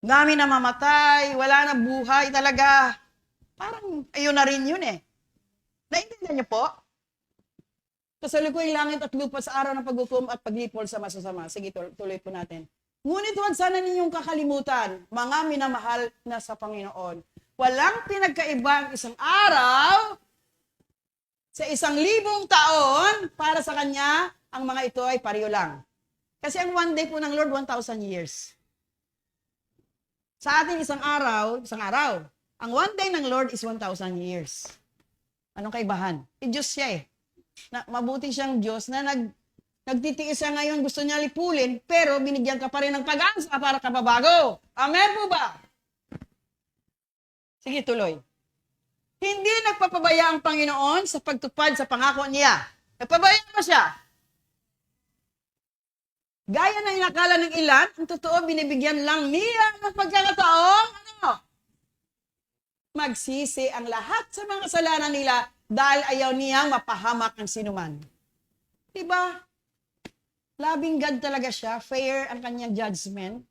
dami na mamatay, wala na buhay talaga. Parang ayun na rin yun eh. Naintindihan niyo po? Kasalukuyang langit at lupa sa araw ng paghukom at paglipol sa masasama. Sige, tuloy po natin. Ngunit huwag sana ninyong kakalimutan, mga minamahal na sa Panginoon. Walang pinagkaiba ang isang araw sa 1,000 taon para sa Kanya, ang mga ito ay pareho lang. Kasi ang one day po ng Lord, 1,000 years. Sa atin, isang araw. Ang one day ng Lord is 1,000 years. Anong kaibahan? Diyos siya eh. Mabuti siyang Diyos na nagtitiis siya ngayon, gusto niya lipulin, pero binigyan ka pa rin ng pag-asa para kababago. Amen po ba? Sige, tuloy. Hindi nagpapabaya ang Panginoon sa pagtupad sa pangako niya. Nagpabaya ba siya? Gaya na inakala ng ilan, ang totoo, binibigyan lang niya ng pagkakataong, magsisi ang lahat sa mga kasalanan nila dahil ayaw niyang mapahamak ang sinuman. Diba? Loving God talaga siya. Fair ang kanyang judgment.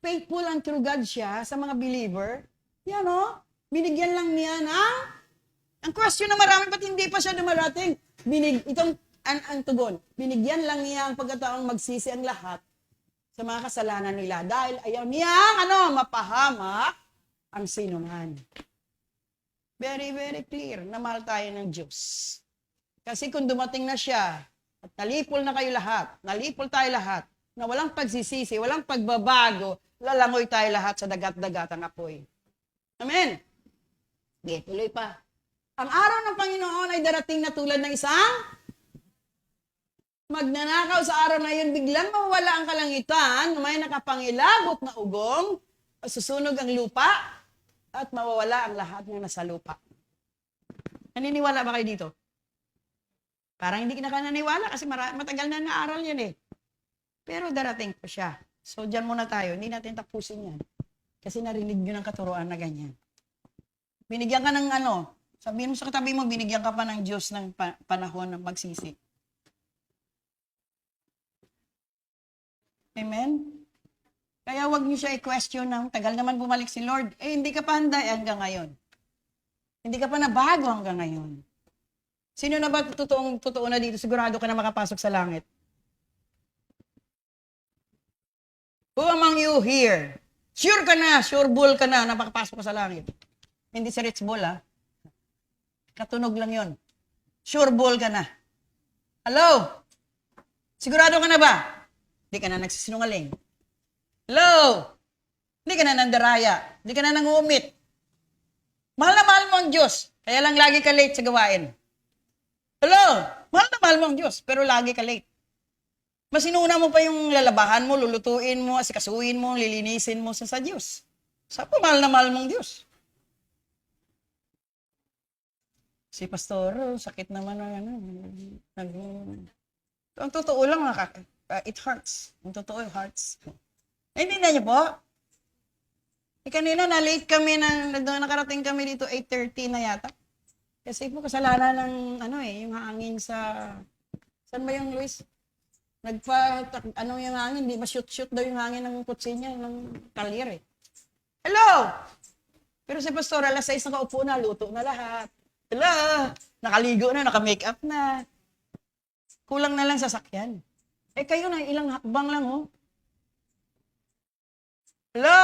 Faithful and true God siya sa mga believer. Yan o. Binigyan lang niya ng... Ang question na marami, ba't hindi pa siya dumarating? Ang tugon. Binigyan lang niya ang pagkataong magsisi ang lahat sa mga kasalanan nila dahil ayaw niyang mapahamak ang sinuman. Very, very clear na mahal tayo ng Diyos. Kasi kung dumating na siya, at nalipol na kayo lahat, nalipol tayo lahat, na walang pagsisisi, walang pagbabago, lalangoy tayo lahat sa dagat-dagatang apoy. Amen? Okay, tuloy pa. Ang araw ng Panginoon ay darating na tulad ng isang magnanakaw sa araw na yun, biglang mawala ang kalangitan, may nakapangilabot na ugong, susunog ang lupa, at mawawala ang lahat ng nasa lupa. Naniniwala ba kayo dito? Parang hindi na ka naniniwala kasi matagal na naaral yan eh. Pero darating po siya. So, dyan muna tayo. Hindi natin tapusin yan. Kasi narinig nyo ng katuroan na ganyan. Binigyan ka ng ano, sabihin mo sa katabi mo, binigyan ka pa ng Diyos ng panahon ng magsisi. Amen? Kaya wag niyo siya i-question ng tagal naman bumalik si Lord. Eh, hindi ka pa handa hanggang ngayon. Hindi ka pa nabago hanggang ngayon. Sino na ba totoo na dito? Sigurado ka na makapasok sa langit. Who among you here? Sure ka na, sure bull ka na makapasok ka sa langit. Hindi si Rich Bull, ha? Katunog lang yon. Sure bull ka na. Hello? Sigurado ka na ba? Hindi ka na nagsisinungaling. Hello? Hindi ka na nandaraya. Hindi ka na nangumit. Mahal na mahal mo ang Diyos. Kaya lang lagi ka late sa gawain. Hello? Mahal na mahal mo ang Diyos, pero lagi ka late. Mas inuna mo pa yung lalabahan mo, lulutuin mo, asikasuhin mo, lilinisin mo sa Diyos. Sa mahal na mahal mong Diyos. Si Pastor, sakit naman ng ano. Ang totoo lang, it hurts. Ang totoo, it hurts. Naintindihan niyo po? Kanina, na-late kami, nakarating kami dito, 8:30 na yata. Kasi po, kasalanan ng, yung hangin sa, saan ba yung Luis? Yung hangin, di ba shoot daw yung hangin ng kutsi niya, ng kalyer eh. Hello! Pero si Pastor, alas 6 nakaupo na, luto na lahat. Hello! Nakaligo na, naka-makeup na. Kulang na lang sasakyan. Eh kayo na, ilang hakbang lang oh. Hello!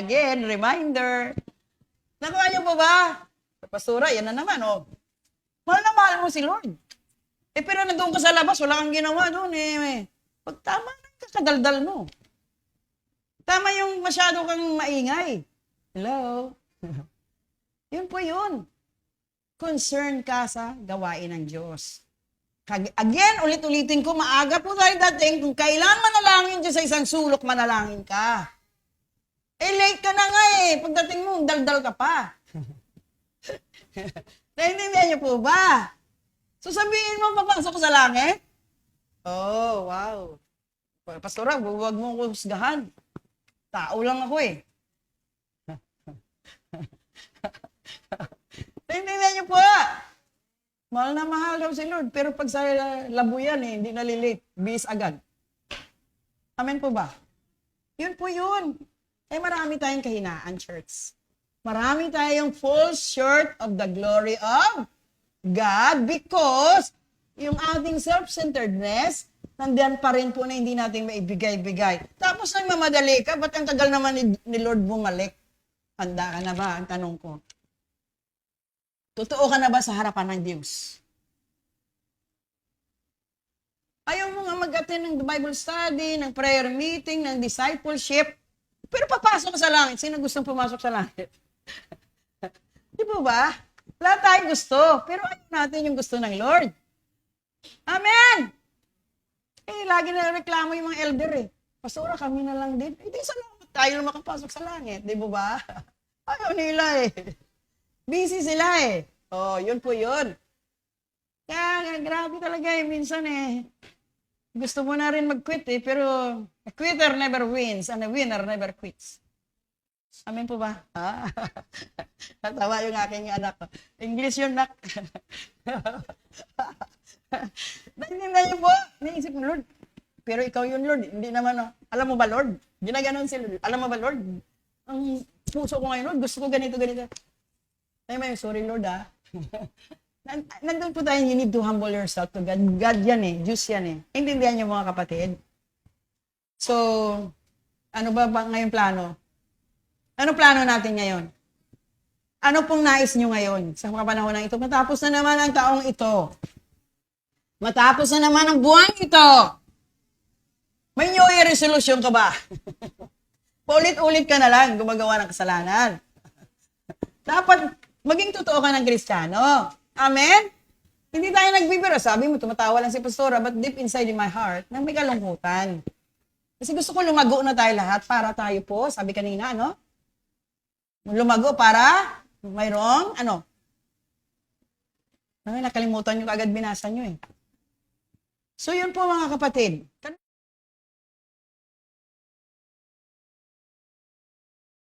Again, reminder. Nakuha niyo po ba? Pastora, yan na naman oh. Mahal na mahal mo si Lord. Eh, pero nandun ka sa labas, wala kang ginawa doon eh. Pag tama na kakadaldal mo. Tama yung masyado kang maingay. Hello? Yun po yun. Concern ka sa gawain ng Diyos. Again, ulit-ulitin ko, maaga po tayo dating, kung kailan manalangin dyan sa isang sulok, manalangin ka. Eh, late ka na nga eh. Pagdating mo, daldal ka pa. Naintindihan niyo po ba? So sabihin mo, papasok ko sa langit? Oh, wow. Pastora, huwag mo ko husgahan. Tao lang ako eh. Naintindihan niyo po. Mahal na mahal daw si Lord. Pero pag sa labuyan eh, hindi nalilate. Bis agad. Amen po ba? Yun po yun. Eh marami tayong kahinaan, church. Marami tayong fall short of the glory of God because yung ating self-centeredness, nandiyan pa rin po na hindi natin maibigay-bigay. Tapos nagmamadali ka, ba't ang tagal naman ni Lord bumalik? Handa ka na ba? Ang tanong ko. Totoo ka na ba sa harapan ng Diyos? Ayaw mo nga mag-attend ng Bible study, ng prayer meeting, ng discipleship, pero papasok ka sa langit. Sino gustong pumasok sa langit? Di ba ba? Lahat tayong gusto, pero ayaw natin yung gusto ng Lord. Amen! Eh, lagi na reklamo yung mga elder eh. Pastora, kami na lang din. Eh, di salamat tayo na makapasok sa langit. Di ba ba? Ayaw nila eh. Busy sila eh. Oh, yun po yun. Kaya, grabe talaga eh. Minsan eh, gusto mo na rin mag-quit eh, pero a quitter never wins and a winner never quits. Amen po ba? Natawa yung aking anak ko. English yun, nak. Naintindihan niyo po? Naisip mo, Lord. Pero ikaw yun, Lord. Hindi naman, no? Alam mo ba, Lord? Ginaganon si Lord. Alam mo ba, Lord? Ang puso ko ngayon, Lord, gusto ko ganito. Ay, may sorry, Lord, Nandun po tayo, you need to humble yourself to God. God yan eh. Diyos yan eh. Intindihan niyo mga kapatid. So, ano ba ngayon plano? Ano plano natin ngayon? Ano pong nais nyo ngayon sa mga panahon na ito? Matapos na naman ang taong ito. Matapos na naman ang buwan ito. May New Year resolution ka ba? Paulit-ulit ka na lang gumagawa ng kasalanan. Dapat maging totoo ka ng Kristiyano. Amen? Hindi tayo nagbibiro. Sabi mo, tumatawa lang si Pastora, but deep inside in my heart, na may kalungkutan. Kasi gusto ko lumago na tayo lahat para tayo po, sabi kanina, ano? Lumago para mayroong, Ay, nakalimutan nyo agad binasa nyo eh. So yun po mga kapatid.